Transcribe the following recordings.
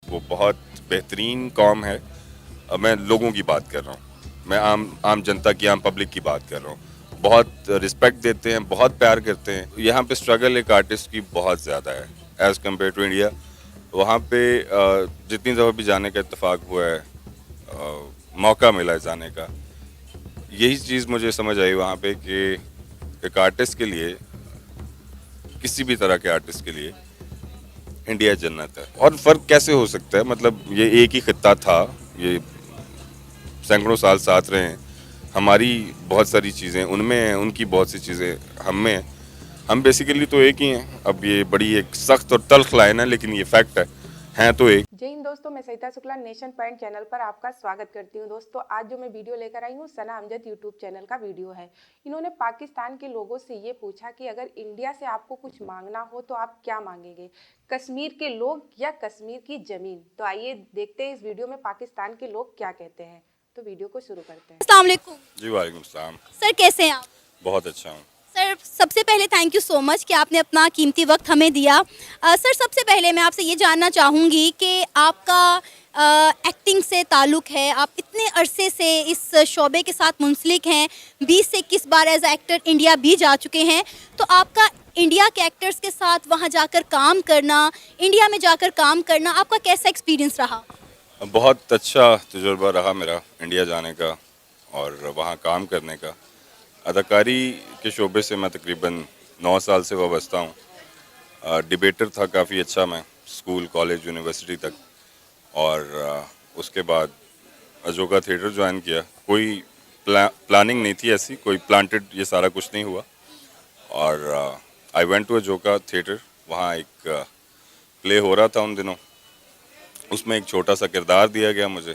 वो बहुत बेहतरीन कौम है। मैं लोगों की बात कर रहा हूँ, मैं आम आम जनता की, आम पब्लिक की बात कर रहा हूँ। बहुत रिस्पेक्ट देते हैं, बहुत प्यार करते हैं। यहाँ पे स्ट्रगल एक आर्टिस्ट की बहुत ज़्यादा है एज़ कम्पेयर टू इंडिया। वहाँ पे जितनी दफ़ा भी जाने का इत्तेफाक हुआ है, मौका मिला है जाने का, यही चीज़ मुझे समझ आई वहाँ पे कि एक आर्टिस्ट के लिए, किसी भी तरह के आर्टिस्ट के लिए इंडिया जन्नत है। और फ़र्क कैसे हो सकता है, मतलब ये एक ही खित्ता था, ये सैकड़ों साल साथ रहे हैं। हमारी बहुत सारी चीज़ें उनमें हैं, उनकी बहुत सी चीज़ें हम में हैं। हम बेसिकली तो एक ही हैं। अब ये बड़ी एक सख्त और तल्ख लाइन है, लेकिन ये फैक्ट है, हैं तो एक। जय हिंद दोस्तों, मैं Savita Shukla nation point channel पर आपका स्वागत करती हूं। दोस्तों, आज जो मैं वीडियो लेकर आई हूं, सना अमजद यूट्यूब चैनल का वीडियो है। इन्होंने पाकिस्तान के लोगों से ये पूछा कि अगर इंडिया से आपको कुछ मांगना हो तो आप क्या मांगेंगे, कश्मीर के लोग या कश्मीर की जमीन। तो आइए देखते हैं इस वीडियो में पाकिस्तान के लोग क्या कहते हैं। तो वीडियो को शुरू करते हैं। अस्सलाम वालेकुम। जी वालेकुम सलाम। सर कैसे हैं आप? बहुत अच्छा हूँ। सर सबसे पहले थैंक यू सो मच कि आपने अपना कीमती वक्त हमें दिया। सर सबसे पहले मैं आपसे ये जानना चाहूँगी कि आपका एक्टिंग से ताल्लुक़ है, आप इतने अरसे से इस शोबे के साथ मुंसलिक हैं, 20 से 21 बार एज एक्टर इंडिया भी जा चुके हैं, तो आपका इंडिया के एक्टर्स के साथ वहाँ जाकर काम करना, इंडिया में जाकर काम करना, आपका कैसा एक्सपीरियंस रहा? बहुत अच्छा तजुर्बा रहा मेरा इंडिया जाने का और वहाँ काम करने का। अदाकारी के शोबे से मैं तकरीबन 9 साल से वाबस्ता हूँ। डिबेटर था काफ़ी अच्छा मैं, स्कूल, कॉलेज, यूनिवर्सिटी तक। और उसके बाद अजोका थिएटर ज्वाइन किया। कोई प्लानिंग नहीं थी ऐसी, कोई प्लांटेड ये सारा कुछ नहीं हुआ। और आई वेंट टू अजोका थिएटर। वहाँ एक प्ले हो रहा था उन दिनों, उसमें एक छोटा सा किरदार दिया गया मुझे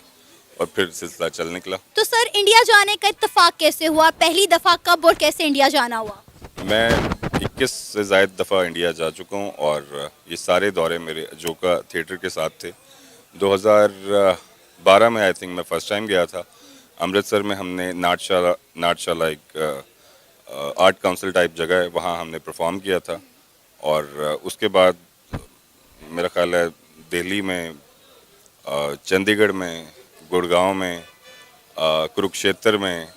और फिर सिलसिला चल निकला। तो सर इंडिया जाने का इत्तेफाक कैसे हुआ? पहली दफ़ा कब और कैसे इंडिया जाना हुआ? मैं 21 से ज़ायद दफ़ा इंडिया जा चुका हूँ और ये सारे दौरे मेरे अजोका थिएटर के साथ थे। 2012 में आई थिंक मैं फ़र्स्ट टाइम गया था। अमृतसर में हमने नाटशाला एक आर्ट काउंसिल टाइप जगह है, वहाँ हमने परफॉर्म किया था। और उसके बाद मेरा ख़्याल है दिल्ली में, चंडीगढ़ में, गुड़गांव में, कुरुक्षेत्र में,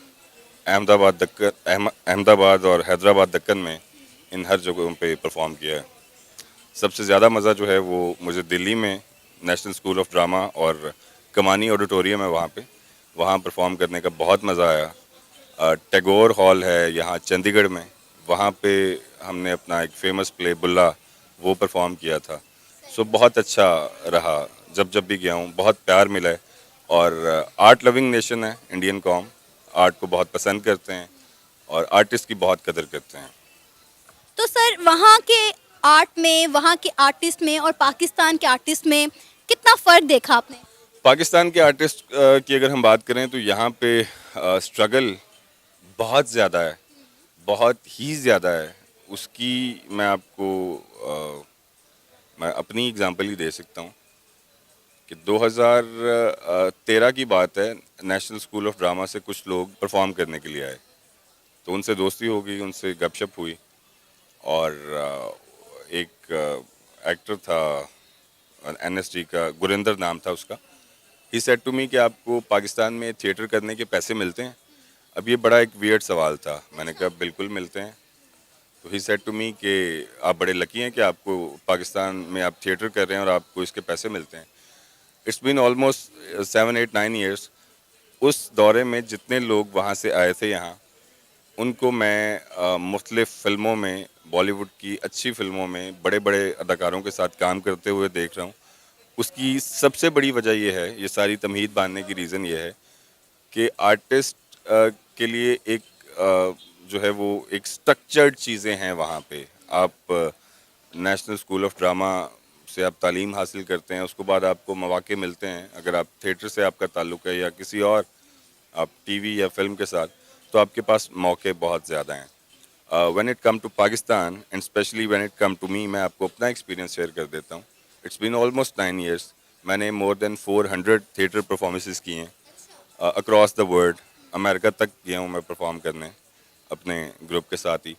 अहमदाबाद और हैदराबाद दक्कन में, इन हर जगहों पे परफॉर्म किया है। सबसे ज़्यादा मज़ा जो है वो मुझे दिल्ली में नेशनल स्कूल ऑफ ड्रामा और कमानी ऑडिटोरियम है वहाँ परफॉर्म करने का बहुत मज़ा आया। टैगोर हॉल है यहाँ चंडीगढ़ में, वहाँ पे हमने अपना एक फ़ेमस प्ले बुल्ला वो परफॉर्म किया था। सो बहुत अच्छा रहा, जब भी गया हूँ बहुत प्यार मिला है। और आर्ट लविंग नेशन है इंडियन कॉम, आर्ट को बहुत पसंद करते हैं और आर्टिस्ट की बहुत कदर करते हैं। तो सर वहाँ के आर्ट में, वहाँ के आर्टिस्ट में और पाकिस्तान के आर्टिस्ट में कितना फ़र्क देखा आपने? पाकिस्तान के आर्टिस्ट की अगर हम बात करें तो यहाँ पे स्ट्रगल बहुत ज़्यादा है, बहुत ही ज़्यादा है। उसकी मैं आपको मैं अपनी एग्जांपल ही दे सकता हूँ कि 2013 की बात है। नेशनल स्कूल ऑफ ड्रामा से कुछ लोग परफॉर्म करने के लिए आए, तो उनसे दोस्ती हो गई, उनसे गपशप हुई। और एक एक्टर था एनएसडी का, गुरिंदर नाम था उसका। ही सेड टू मी कि आपको पाकिस्तान में थिएटर करने के पैसे मिलते हैं। अब ये बड़ा एक वियर्ड सवाल था। मैंने कहा बिल्कुल मिलते हैं। तो ही सेड टू मी कि आप बड़े लकी हैं कि आपको पाकिस्तान में आप थिएटर कर रहे हैं और आपको इसके पैसे मिलते हैं। It's been almost 7, 8, 9 years. उस दौरे में जितने लोग वहाँ से आए थे यहाँ, उनको मैं मुख्तलिफ़ फ़िल्मों में, बॉलीवुड की अच्छी फ़िल्मों में बड़े बड़े अदाकारों के साथ काम करते हुए देख रहा हूँ। उसकी सबसे बड़ी वजह ये है, ये सारी तमहीद बांधने की रीज़न ये है कि आर्टिस्ट के लिए एक जो है वो एक स्ट्रक्चर्ड चीज़ें हैं वहाँ पे। आप नेशनल स्कूल ऑफ ड्रामा से आप तालीम हासिल करते हैं, उसके बाद आपको मौके मिलते हैं। अगर आप थिएटर से आपका ताल्लुक़ है या किसी और आप टीवी या फिल्म के साथ, तो आपके पास मौके बहुत ज़्यादा हैं। When it come to Pakistan and specially when it come to me, मैं आपको अपना एक्सपीरियंस शेयर कर देता हूँ। It's been almost 9 years. मैंने मोर देन 400 थिएटर परफॉर्मेंसेस की हैं अक्रॉस द वर्ल्ड। अमेरिका तक गया हूँ मैं परफॉर्म करने अपने ग्रुप के साथ ही।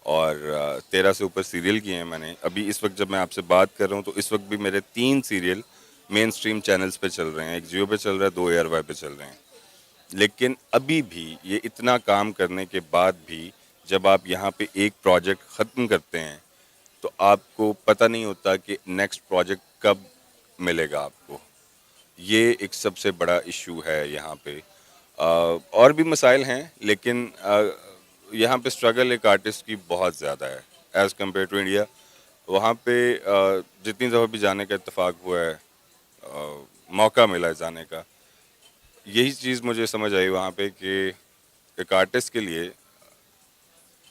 और 13 से ऊपर सीरियल किए हैं मैंने। अभी इस वक्त जब मैं आपसे बात कर रहा हूँ तो इस वक्त भी मेरे 3 सीरियल मेन स्ट्रीम चैनल्स पे चल रहे हैं, एक जियो पे चल रहा है, 2 एयरवाई पे चल रहे हैं। लेकिन अभी भी ये इतना काम करने के बाद भी जब आप यहाँ पे एक प्रोजेक्ट ख़त्म करते हैं तो आपको पता नहीं होता कि नेक्स्ट प्रोजेक्ट कब मिलेगा आपको। ये एक सबसे बड़ा इशू है यहाँ पे। और भी मसाइल हैं, लेकिन यहाँ पे स्ट्रगल एक आर्टिस्ट की बहुत ज़्यादा है एज़ कम्पेयर टू इंडिया। वहाँ पे जितनी दफ़ा भी जाने का इत्तेफाक हुआ है, मौका मिला है जाने का, यही चीज़ मुझे समझ आई वहाँ पे कि एक आर्टिस्ट के लिए,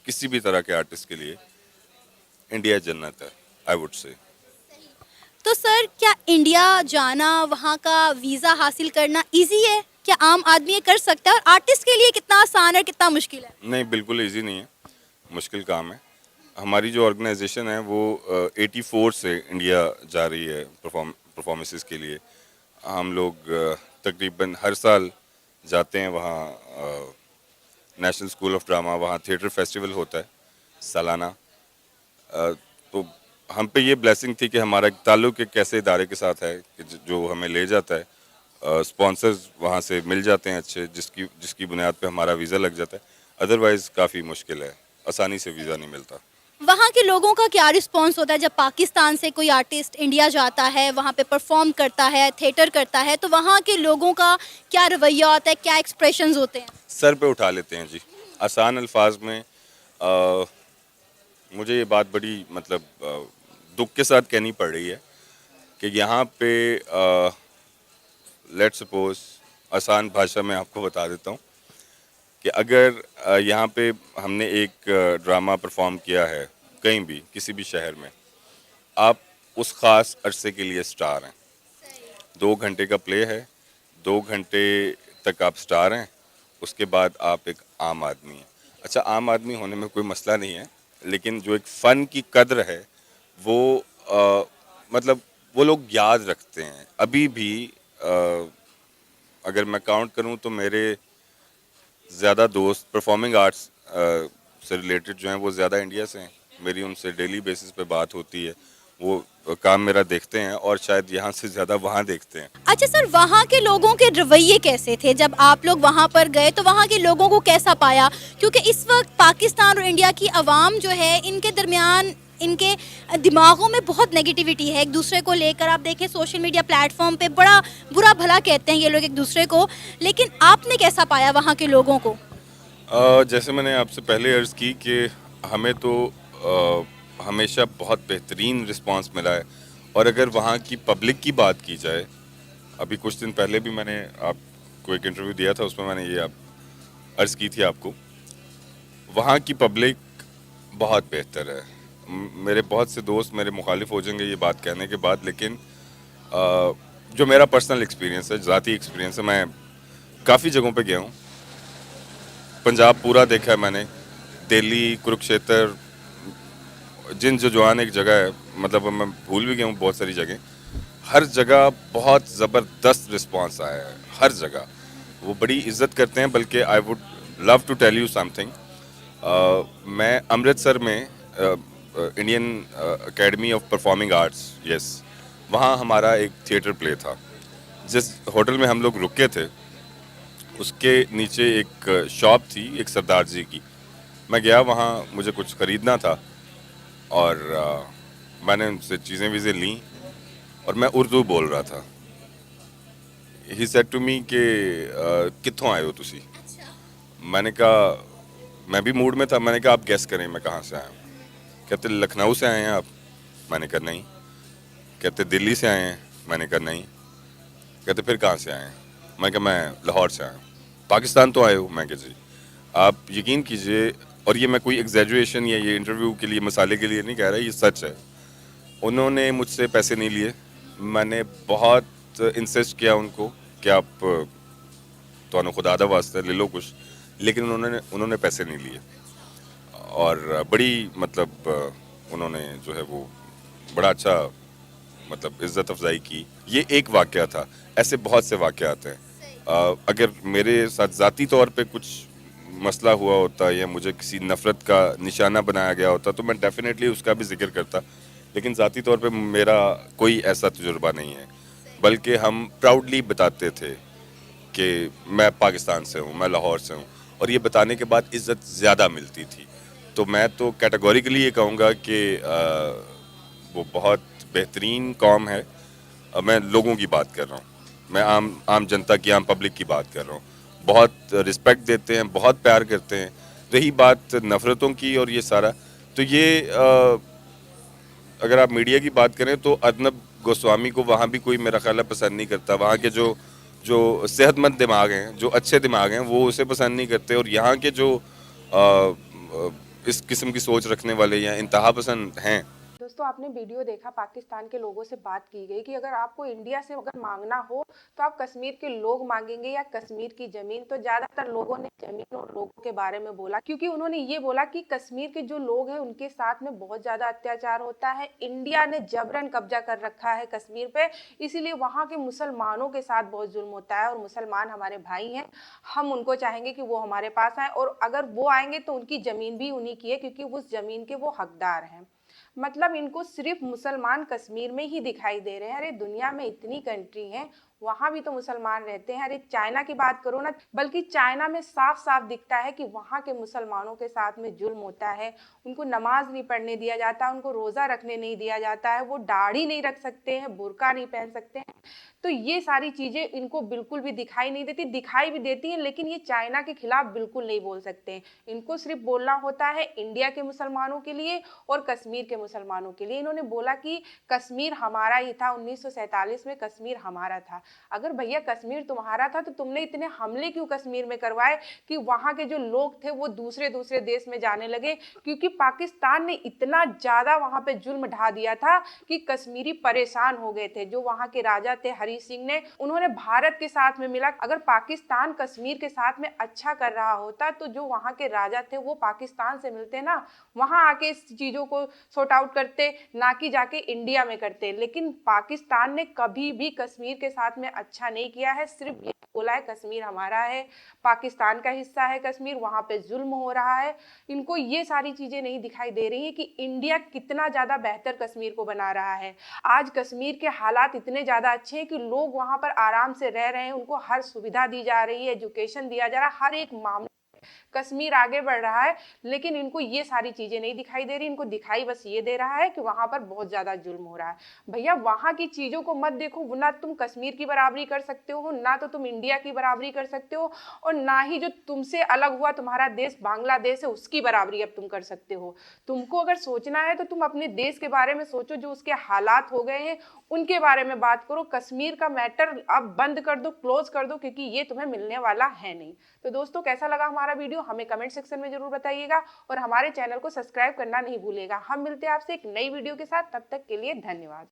किसी भी तरह के आर्टिस्ट के लिए इंडिया जन्नत है, आई वुड से। तो सर क्या इंडिया जाना, वहाँ का वीज़ा हासिल करना इजी है? क्या आम आदमी ये कर सकता है? और आर्टिस्ट के लिए कितना आसान है, कितना मुश्किल है? नहीं, बिल्कुल इजी नहीं है, मुश्किल काम है। हमारी जो ऑर्गेनाइजेशन है वो 84 से इंडिया जा रही है परफॉर्मेंसेस के लिए। हम लोग तकरीबन हर साल जाते हैं वहाँ। नेशनल स्कूल ऑफ ड्रामा, वहाँ थिएटर फेस्टिवल होता है सालाना। तो हम पे ये ब्लेसिंग थी कि हमारा एक ताल्लुक़ एक ऐसे इदारे के साथ है कि जो हमें ले जाता है। स्पॉन्सर्स वहाँ से मिल जाते हैं अच्छे, जिसकी बुनियाद पे हमारा वीज़ा लग जाता है। अदरवाइज़ काफ़ी मुश्किल है, आसानी से वीज़ा नहीं मिलता। वहाँ के लोगों का क्या रिस्पांस होता है जब पाकिस्तान से कोई आर्टिस्ट इंडिया जाता है, वहाँ पे परफॉर्म करता है, थिएटर करता है, तो वहाँ के लोगों का क्या रवैया होता है, क्या एक्सप्रेशंस होते हैं? सर पे उठा लेते हैं जी, आसान अल्फाज में। मुझे ये बात बड़ी मतलब दुख के साथ कहनी पड़ रही है कि यहाँ पे लेट्स सपोज, आसान भाषा में आपको बता देता हूँ कि अगर यहाँ पे हमने एक ड्रामा परफॉर्म किया है कहीं भी, किसी भी शहर में, आप उस ख़ास अरसे के लिए स्टार हैं। 2 घंटे का प्ले है, 2 घंटे तक आप स्टार हैं, उसके बाद आप एक आम आदमी हैं। अच्छा, आम आदमी होने में कोई मसला नहीं है, लेकिन जो एक फ़न की कद्र है वो मतलब वो लोग याद रखते हैं अभी भी। अगर मैं काउंट करूं तो मेरे ज़्यादा दोस्त परफॉर्मिंग आर्ट्स से रिलेटेड जो हैं वो ज़्यादा इंडिया से हैं। मेरी उनसे डेली बेसिस पे बात होती है, वो काम मेरा देखते हैं और शायद यहाँ से ज़्यादा वहाँ देखते हैं। अच्छा सर, वहाँ के लोगों के रवैये कैसे थे जब आप लोग वहाँ पर गए? तो वहाँ के लोगों को कैसा पाया? क्योंकि इस वक्त पाकिस्तान और इंडिया की आवाम जो है, इनके दरमियान, इनके दिमागों में बहुत नेगेटिविटी है एक दूसरे को लेकर। आप देखें सोशल मीडिया प्लेटफॉर्म पे बड़ा बुरा भला कहते हैं ये लोग एक दूसरे को, लेकिन आपने कैसा पाया वहाँ के लोगों को? जैसे मैंने आपसे पहले अर्ज़ की कि हमें तो हमेशा बहुत बेहतरीन रिस्पांस मिला है। और अगर वहाँ की पब्लिक की बात की जाए, अभी कुछ दिन पहले भी मैंने आपको एक इंटरव्यू दिया था, उसमें मैंने ये अर्ज़ की थी आपको, वहाँ की पब्लिक बहुत बेहतर है। मेरे बहुत से दोस्त मेरे मुखालिफ हो जाएंगे ये बात कहने के बाद, लेकिन जो मेरा पर्सनल एक्सपीरियंस है, ज़ाती एक्सपीरियंस है, मैं काफ़ी जगहों पे गया हूँ। पंजाब पूरा देखा है मैंने, दिल्ली, कुरुक्षेत्र, जिंद-जोजवान एक जगह है, मतलब मैं भूल भी गया हूँ बहुत सारी जगह। हर जगह बहुत ज़बरदस्त रिस्पांस आया है, हर जगह वो बड़ी इज़्ज़त करते हैं। बल्कि I would love to tell you something, मैं अमृतसर में Indian Academy of Performing Arts, yes, वहाँ हमारा एक थिएटर प्ले था। जिस होटल में हम लोग रुके थे उसके नीचे एक शॉप थी एक सरदार जी की। मैं गया वहाँ, मुझे कुछ ख़रीदना था और मैंने उनसे चीज़ें वीज़ें लीं और मैं उर्दू बोल रहा था। ही सेड टू मी कि कित्थों आए हो तुसी? मैंने कहा, मैं भी मूड में था, मैंने कहा आप गेस करें मैं कहाँ से आया हूँ। कहते लखनऊ से आए हैं आप? मैंने कहा नहीं। कहते दिल्ली से आए हैं? मैंने कहा नहीं। कहते फिर कहाँ से आए हैं? मैं कहा मैं लाहौर से आया हूँ। पाकिस्तान तो आए हो? मैं कहा जी। आप यकीन कीजिए, और ये मैं कोई एग्जैजुएशन या ये इंटरव्यू के लिए मसाले के लिए नहीं कह रहा, ये सच है। उन्होंने मुझसे पैसे नहीं लिए। मैंने बहुत इंसिस्ट किया उनको कि आप तो खुदा दा वास्ते ले लो कुछ, लेकिन उन्होंने पैसे नहीं लिए। और बड़ी मतलब उन्होंने जो है वो बड़ा अच्छा मतलब इज़्ज़त अफजाई की। ये एक वाक़या था, ऐसे बहुत से वाक़यात हैं। अगर मेरे साथ ज़ाती तौर पे कुछ मसला हुआ होता या मुझे किसी नफ़रत का निशाना बनाया गया होता तो मैं डेफिनेटली उसका भी जिक्र करता, लेकिन ज़ाती तौर पे मेरा कोई ऐसा तजुर्बा नहीं है। बल्कि हम प्राउडली बताते थे कि मैं पाकिस्तान से हूँ, मैं लाहौर से हूँ, और ये बताने के बाद इज़्ज़त ज़्यादा मिलती थी। तो मैं तो कैटेगोरिकली ये कहूँगा कि वो बहुत बेहतरीन कौम है। मैं लोगों की बात कर रहा हूँ, मैं आम आम जनता की, आम पब्लिक की बात कर रहा हूँ। बहुत रिस्पेक्ट देते हैं, बहुत प्यार करते हैं। रही बात नफ़रतों की और ये सारा, तो ये अगर आप मीडिया की बात करें तो अर्नब गोस्वामी को वहाँ भी कोई मेरा ख्याल है पसंद नहीं करता। वहाँ के जो जो सेहतमंद दिमाग हैं, जो अच्छे दिमाग हैं, वो उसे पसंद नहीं करते। और यहाँ के जो इस किस्म की सोच रखने वाले या इंतहा पसंद हैं। दोस्तों आपने वीडियो देखा, पाकिस्तान के लोगों से बात की गई कि अगर आपको इंडिया से अगर मांगना हो तो आप कश्मीर के लोग मांगेंगे या कश्मीर की जमीन। तो ज्यादातर लोगों ने जमीन और लोगों के बारे में बोला, क्योंकि उन्होंने ये बोला कि कश्मीर के जो लोग हैं उनके साथ में बहुत ज्यादा अत्याचार होता है। इंडिया ने जबरन कब्जा कर रखा है कश्मीर पे, इसीलिए वहां के मुसलमानों के साथ बहुत जुल्म होता है। और मुसलमान हमारे भाई हैं, हम उनको चाहेंगे कि वो हमारे पास आए, और अगर वो आएंगे तो उनकी जमीन भी उन्हीं की है, क्योंकि उस जमीन के वो हकदार हैं। मतलब इनको सिर्फ मुसलमान कश्मीर में ही दिखाई दे रहे हैं। अरे दुनिया में इतनी कंट्री हैं, वहां भी तो मुसलमान रहते हैं। अरे चाइना की बात करो ना, बल्कि चाइना में साफ साफ दिखता है कि वहां के मुसलमानों के साथ में जुल्म होता है। उनको नमाज नहीं पढ़ने दिया जाता, उनको रोजा रखने नहीं दिया जाता है, वो दाढ़ी नहीं रख सकते हैं, बुर्का नहीं पहन सकते हैं। तो ये सारी चीजें इनको बिल्कुल भी दिखाई नहीं देती, दिखाई भी देती हैं लेकिन ये चाइना के खिलाफ बिल्कुल नहीं बोल सकते हैं। इनको सिर्फ बोलना होता है इंडिया के मुसलमानों के लिए और कश्मीर के मुसलमानों के लिए। इन्होंने बोला कि कश्मीर हमारा ही था, 1947 में कश्मीर हमारा था। अगर भैया कश्मीर तुम्हारा था तो तुमने इतने हमले क्यों कश्मीर में करवाए कि वहां के जो लोग थे वो दूसरे दूसरे देश में जाने लगे? क्योंकि पाकिस्तान ने इतना ज्यादा वहां पे जुल्म ढा दिया था कि कश्मीरी परेशान हो गए थे। जो वहां के राजा थे हरी सिंह ने, उन्होंने भारत के साथ में मिला। अगर पाकिस्तान कश्मीर के साथ में अच्छा कर रहा होता तो जो वहां के राजा थे वो पाकिस्तान से मिलते ना, वहां आके इस चीजों को सॉर्ट आउट करते, ना कि जाके इंडिया में करते। लेकिन पाकिस्तान ने कभी भी कश्मीर के साथ में अच्छा नहीं किया है, सिर्फ ये बोला है कश्मीर हमारा है, पाकिस्तान का हिस्सा है कश्मीर, वहां पे जुल्म हो रहा है। इनको ये सारी चीजें नहीं दिखाई दे रही है कि इंडिया कितना ज्यादा बेहतर कश्मीर को बना रहा है। आज कश्मीर के हालात इतने ज्यादा अच्छे हैं कि लोग वहां पर आराम से रह रहे हैं, उनको हर सुविधा दी जा रही है, एजुकेशन दिया जा रहा है, हर एक मामले कश्मीर आगे बढ़ रहा है। लेकिन इनको ये सारी चीजें नहीं दिखाई दे रही, इनको दिखाई बस ये दे रहा है कि वहां पर बहुत ज्यादा जुल्म हो रहा है। भैया वहां की चीजों को मत देखो, ना तुम कश्मीर की बराबरी कर सकते हो, ना तो तुम इंडिया की बराबरी कर सकते हो, और ना ही जो तुमसे अलग हुआ तुम्हारा देश बांग्लादेश है उसकी बराबरी अब तुम कर सकते हो। तुमको अगर सोचना है तो तुम अपने देश के बारे में सोचो, जो उसके हालात हो गए हैं उनके बारे में बात करो। कश्मीर का मैटर अब बंद कर दो, क्लोज कर दो, क्योंकि ये तुम्हें मिलने वाला है नहीं। तो दोस्तों कैसा लगा हमारा वीडियो हमें कमेंट सेक्शन में जरूर बताइएगा, और हमारे चैनल को सब्सक्राइब करना नहीं भूलिएगा। हम मिलते हैं आपसे एक नई वीडियो के साथ, तब तक के लिए धन्यवाद।